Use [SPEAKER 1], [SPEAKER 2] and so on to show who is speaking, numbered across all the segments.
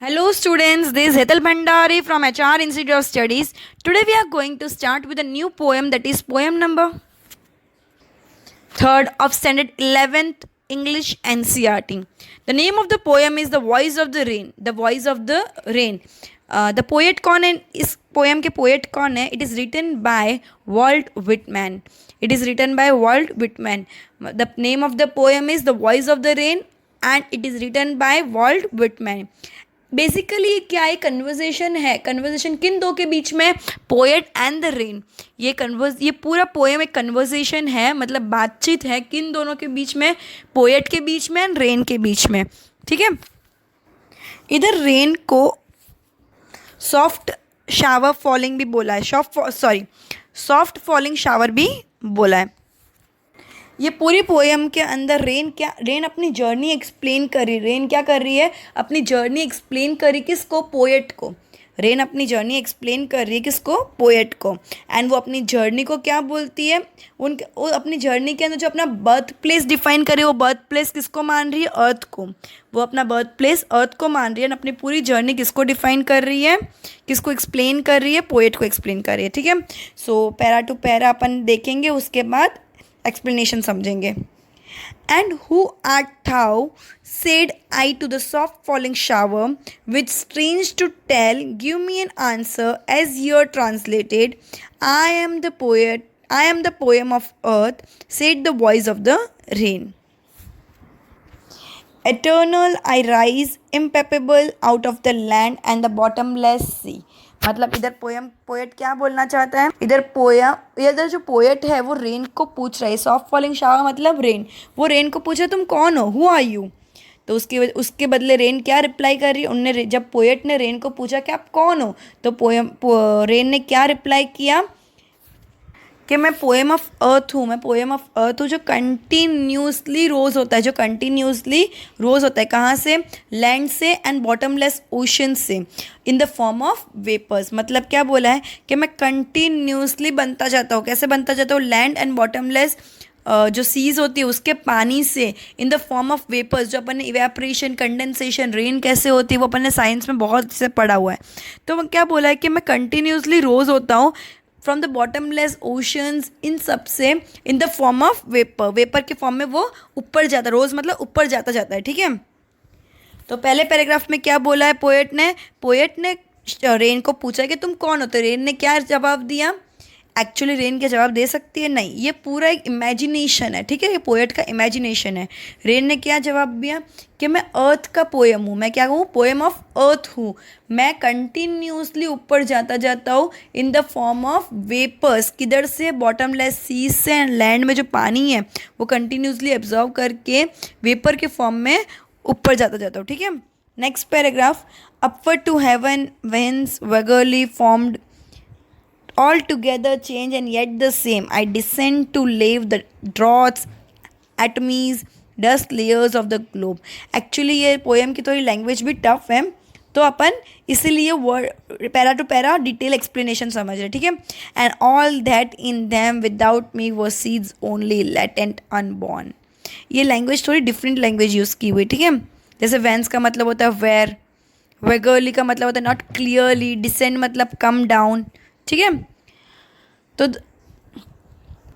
[SPEAKER 1] Hello students, this is Hetal Bhandari from HR Institute of Studies. Today we are going to start with a new poem, that is poem number 3rd of standard 11th English NCERT. The name of the poem is The Voice of the Rain. The Voice of the Rain. The poet कौन है? इस poem के poet कौन है? It is written by Walt Whitman. It is written by Walt Whitman. The name of the poem is The Voice of the Rain and it is written by Walt Whitman. Basically क्या है? Conversation है. Conversation किन दो के बीच में? Poet and the rain. ये पूरा poem एक कन्वर्जेशन है, मतलब बातचीत है किन दोनों के बीच में? पोएट के बीच में एंड रेन के बीच में. ठीक है. इधर रेन को सॉफ्ट शावर फॉलिंग भी बोला है. सॉफ्ट फॉलिंग शावर भी बोला है. ये पूरी पोएम के अंदर रेन अपनी जर्नी एक्सप्लेन कर रही. रेन क्या कर रही है? अपनी जर्नी एक्सप्लेन कर रही. किसको? पोएट को. रेन अपनी जर्नी एक्सप्लेन कर रही है. किसको? पोएट को. एंड वो अपनी जर्नी को क्या बोलती है? वो अपनी जर्नी के अंदर जो अपना बर्थ प्लेस डिफाइन करे, वो बर्थ प्लेस किसको मान रही है? अर्थ को. वो अपना बर्थ प्लेस अर्थ को मान रही है. अपनी पूरी जर्नी किसको डिफाइन कर रही है? किसको एक्सप्लेन कर रही है? पोएट को एक्सप्लेन कर रही है. ठीक है. सो पैरा टू पैरा अपन देखेंगे, उसके बाद एक्सप्लेनेशन समझेंगे. And who art thou? Said I to the soft falling shower, which strange to tell, give me an answer as here translated. I am the poet, I am the poem of earth, said the voice of the rain. Eternal I rise, impalpable out of the land and the bottomless sea. मतलब इधर poet क्या बोलना चाहता है? इधर जो poet है वो रेन को पूछ रहा है. सॉफ्ट फॉलिंग शावर मतलब रेन. वो रेन को पूछ रहा है तुम कौन हो? Who are you? तो उसके बदले रेन क्या रिप्लाई कर रही है? जब पोएट ने रेन को पूछा कि आप कौन हो, तो रेन ने क्या रिप्लाई किया कि मैं पोएम ऑफ अर्थ हूँ. मैं पोएम ऑफ अर्थ हूँ जो कंटिन्यूसली रोज़ होता है. कहाँ से? लैंड से एंड बॉटमलेस ओशन से, in the form of vapours. मतलब क्या बोला है कि मैं कंटिन्यूसली बनता जाता हूँ. कैसे बनता जाता हूँ? लैंड एंड बॉटमलेस जो सीज होती है उसके पानी से, in the form of vapours. जो अपन ने इवेपोरेशन, कंडेंसेशन, रेन कैसे होती है वो अपन ने साइंस में बहुत से पढ़ा हुआ है. तो क्या बोला है कि मैं कंटिन्यूसली रोज़ होता हूँ फ्रॉम द बॉटमलेस ओशंस, इन सब से, in the form of vapour के फॉर्म में वो ऊपर जाता है. रोज़ मतलब ऊपर जाता है. ठीक है. तो पहले पैराग्राफ में क्या बोला है पोएट ने रेन को पूछा कि तुम कौन हो. तो रेन ने क्या जवाब दिया? एक्चुअली रेन क्या जवाब दे सकती है? नहीं. ये पूरा एक इमेजिनेशन है. ठीक है. ये पोएट का इमेजिनेशन है. रेन ने क्या जवाब दिया कि मैं अर्थ का पोएम हूँ. मैं क्या हूँ? पोएम ऑफ अर्थ हूँ. मैं कंटिन्यूसली ऊपर जाता हूँ in the form of vapours. किधर से? बॉटमलेस सीज से एंड लैंड में जो पानी है वो कंटिन्यूसली एब्जॉर्व करके वेपर के फॉर्म में ऊपर जाता हूँ. ठीक है. Next paragraph. Upward to heaven winds vaguely formed, all together change and yet the same. I descend to leave the draughts, atomies, dust layers of the globe. Actually ये poem की थोड़ी लैंग्वेज भी टफ है, तो अपन इसीलिए word para two para detail explanation समझ रहे. ठीक है. And all that in them without me वो सीड्स ओनली लेटेंट अनबॉर्न. ये लैंग्वेज थोड़ी डिफरेंट लैंग्वेज यूज़ की हुई. ठीक है. जैसे वैंस का मतलब होता है वेयर, वेगरली का मतलब होता है नॉट क्लियरली, डिसेंड मतलब कम डाउन. ठीक है. तो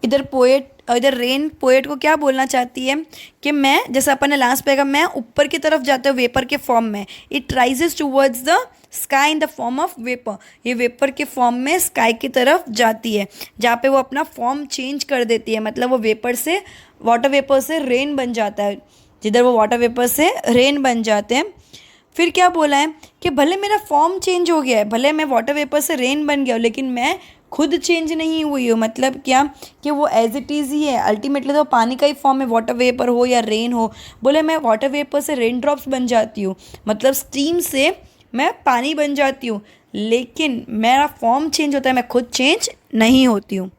[SPEAKER 1] इधर रेन पोएट को क्या बोलना चाहती है कि मैं, जैसे अपन ने लास्ट पे कहा, मैं ऊपर की तरफ जाते हुए वेपर के फॉर्म में. It rises towards the sky in the form of vapour. ये वेपर के फॉर्म में स्काई की तरफ जाती है, जहाँ पे वो अपना फॉर्म चेंज कर देती है. मतलब वो वाटर वेपर से रेन बन जाता है. जिधर वो वाटर वेपर से रेन बन जाते हैं. फिर क्या बोला है कि भले मेरा फॉर्म चेंज हो गया है, भले मैं वाटर वेपर से रेन बन गया हूँ, लेकिन मैं खुद चेंज नहीं हुई हूँ. मतलब क्या कि वो एज इट इज़ ही है. अल्टीमेटली तो पानी का ही फॉर्म है, वाटर वेपर हो या रेन हो. बोले मैं वाटर वेपर से रेन ड्रॉप्स बन जाती हूँ, मतलब स्टीम से मैं पानी बन जाती हूँ, लेकिन मेरा फॉर्म चेंज होता है, मैं खुद चेंज नहीं होती हूँ.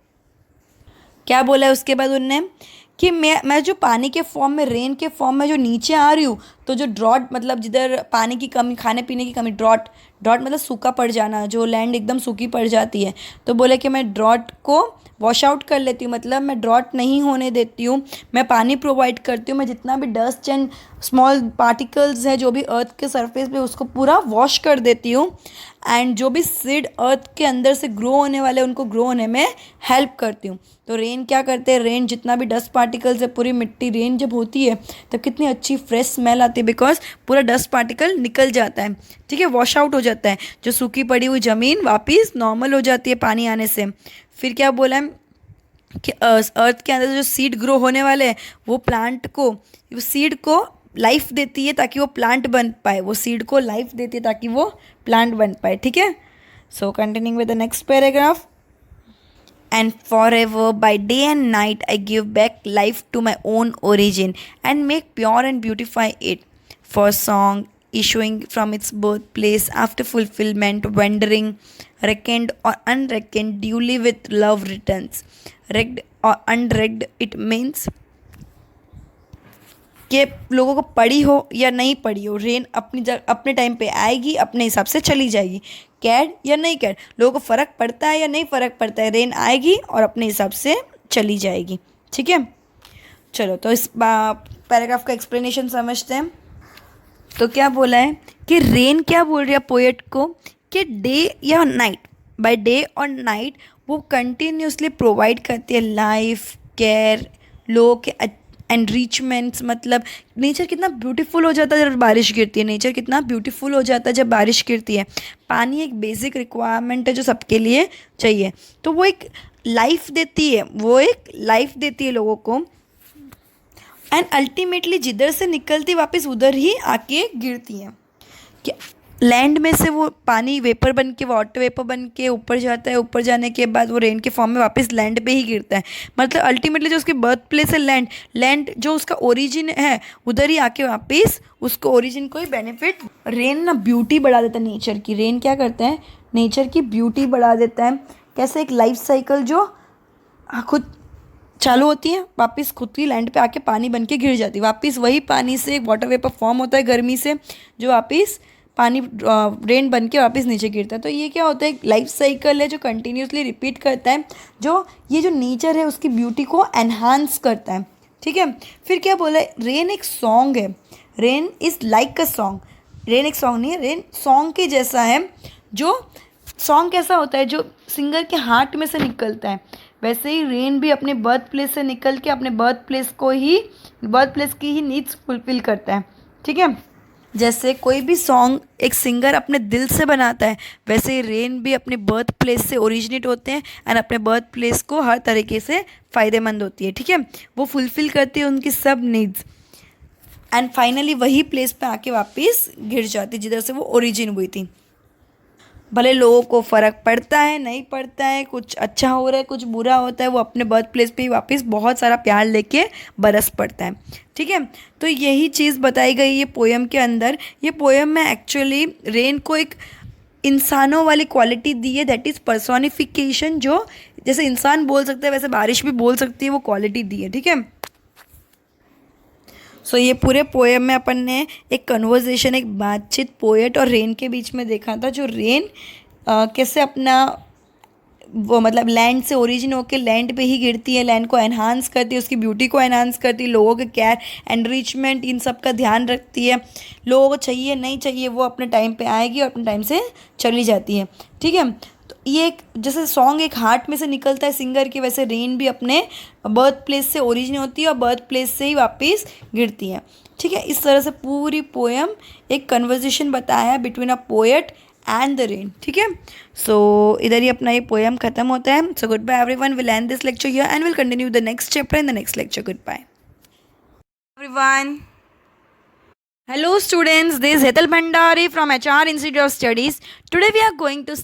[SPEAKER 1] क्या बोला है उसके बाद उनने कि मैं जो पानी के फॉर्म में, रेन के फॉर्म में जो नीचे आ रही हूँ, तो जो ड्रॉट मतलब जिधर पानी की कमी, खाने पीने की कमी, ड्रॉट, ड्रॉट मतलब सूखा पड़ जाना, जो लैंड एकदम सूखी पड़ जाती है, तो बोले कि मैं ड्रॉट को वॉश आउट कर लेती हूँ, मतलब मैं ड्रॉट नहीं होने देती हूँ, मैं पानी प्रोवाइड करती हूँ, मैं जितना भी डस्ट एंड स्मॉल पार्टिकल्स है जो भी अर्थ के सरफेस पे उसको पूरा वॉश कर देती हूँ, एंड जो भी सीड अर्थ के अंदर से ग्रो होने वाले उनको ग्रो होने में हेल्प करती हूँ। तो रेन क्या करते हैं, रेन जितना भी डस्ट पार्टिकल्स है, पूरी मिट्टी, रेन जब होती है तो कितनी अच्छी फ्रेश स्मेल आती है, बिकॉज पूरा डस्ट पार्टिकल निकल जाता है, ठीक है, वॉश आउट हो जाता है, जो सूखी पड़ी हुई ज़मीन वापस नॉर्मल हो जाती है पानी आने से। फिर क्या बोला है कि अर्थ के अंदर जो सीड ग्रो होने वाले हैं वो प्लांट को, वो सीड को लाइफ देती है ताकि वो प्लांट बन पाए, वो सीड को लाइफ देती है ताकि वो प्लांट बन पाए, ठीक है। सो continuing with the next paragraph, and forever by day and night I give back life to my own origin and make pure and beautify it. For song issuing from its birthplace after fulfillment, wandering, reckoned or unreckoned, duly with love returns. Recked or unrecked, it means कि लोगों को पड़ी हो या नहीं पड़ी हो, rain अपनी जगह अपने टाइम पे आएगी, अपने हिसाब से चली जाएगी। कैड या नहीं कैड, लोगों को फ़र्क पड़ता है या नहीं फ़र्क पड़ता है, रेन आएगी और अपने हिसाब से चली जाएगी, ठीक है। चलो तो इस पैराग्राफ का एक्सप्लेनेशन समझते हैं। तो क्या बोला है कि रेन क्या बोल रही है पोएट को कि डे या नाइट, बाय डे और नाइट वो कंटिन्यूसली प्रोवाइड करती है लाइफ, केयर, लोगों के एनरिचमेंट्स, मतलब नेचर कितना ब्यूटीफुल हो जाता है जब बारिश गिरती है, नेचर कितना ब्यूटीफुल हो जाता है जब बारिश गिरती है। पानी एक बेसिक रिक्वायरमेंट है जो सबके लिए चाहिए, तो वो एक लाइफ देती है, वो एक लाइफ देती है लोगों को, एंड अल्टीमेटली जिधर से निकलती वापस उधर ही आके गिरती हैं। कि लैंड में से वो पानी वेपर बन के, वाटर वेपर बन के ऊपर जाता है, ऊपर जाने के बाद वो रेन के फॉर्म में वापस लैंड पे ही गिरता है। मतलब अल्टीमेटली जो उसकी बर्थ प्लेस है लैंड, लैंड जो उसका ओरिजिन है उधर ही आके वापस उसको ओरिजिन को ही बेनिफिट। रेन ना ब्यूटी बढ़ा देता है नेचर की, रेन क्या करता है, नेचर की ब्यूटी बढ़ा देता है। कैसे, एक लाइफ साइकिल जो खुद चालू होती है, वापस खुद ही लैंड पे आके पानी बन के गिर जाती है, वापस वही पानी से एक वाटर वेपर फॉर्म होता है गर्मी से, जो वापस पानी रेन बन के वापस नीचे गिरता है। तो ये क्या होता है, एक लाइफ साइकिल है जो कंटिन्यूसली रिपीट करता है, जो ये जो नेचर है उसकी ब्यूटी को एनहांस करता है, ठीक है। फिर क्या बोला है, रेन एक सॉन्ग है, rain is like a song, rain एक सॉन्ग नहीं है, रेन सॉन्ग के जैसा है। जो सॉन्ग कैसा होता है, जो सिंगर के हार्ट में से निकलता है, वैसे ही रेन भी अपने बर्थ प्लेस से निकल के अपने बर्थ प्लेस को ही, बर्थ प्लेस की ही नीड्स फुलफिल करता है, ठीक है। जैसे कोई भी सॉन्ग एक सिंगर अपने दिल से बनाता है, वैसे ही रेन भी अपने बर्थ प्लेस से ओरिजिनेट होते हैं एंड अपने बर्थ प्लेस को हर तरीके से फ़ायदेमंद होती है, ठीक है। वो फुलफ़िल करती है उनकी सब नीड्स, एंड फाइनली वही प्लेस पे आके वापस गिर जाती जिधर से वो ओरिजिन हुई थी। भले लोगों को फ़र्क पड़ता है नहीं पड़ता है, कुछ अच्छा हो रहा है कुछ बुरा होता है, वो अपने बर्थ प्लेस पे ही वापस बहुत सारा प्यार लेके बरस पड़ता है, ठीक है। तो यही चीज़ बताई गई ये पोएम के अंदर। ये पोएम में एक्चुअली रेन को एक इंसानों वाली क्वालिटी दी है, दैट इज़ पर्सोनिफिकेशन, जो जैसे इंसान बोल सकते हैं वैसे बारिश भी बोल सकती है, वो क्वालिटी दी है, ठीक है। सो ये पूरे पोएम में अपन ने एक कन्वर्सेशन, एक बातचीत पोएट और रेन के बीच में देखा था, जो रेन कैसे अपना वो मतलब लैंड से ओरिजिन होकर लैंड पे ही गिरती है, लैंड को एनहांस करती है, उसकी ब्यूटी को एनहांस करती है, लोगों के केयर एनरिचमेंट इन सब का ध्यान रखती है, लोगों को चाहिए नहीं चाहिए वो अपने टाइम पे आएगी और अपने टाइम से चली जाती है, ठीक है। तो ये एक जैसे सॉन्ग एक हार्ट में से निकलता है सिंगर की, वैसे रेन भी अपने बर्थ प्लेस से ओरिजिन होती है और बर्थ प्लेस से ही वापस गिरती है, ठीक है। इस तरह से पूरी पोएम एक कन्वर्सेशन बताया है between a poet and the rain, ठीक है। सो इधर ही अपना ये पोएम खत्म होता है। So good bye everyone, will end this lecture here and will continue the next chapter in the next lecture. Good bye everyone. Hello students, this is Hetal Bhandari from HR Institute of Studies. Today we are going to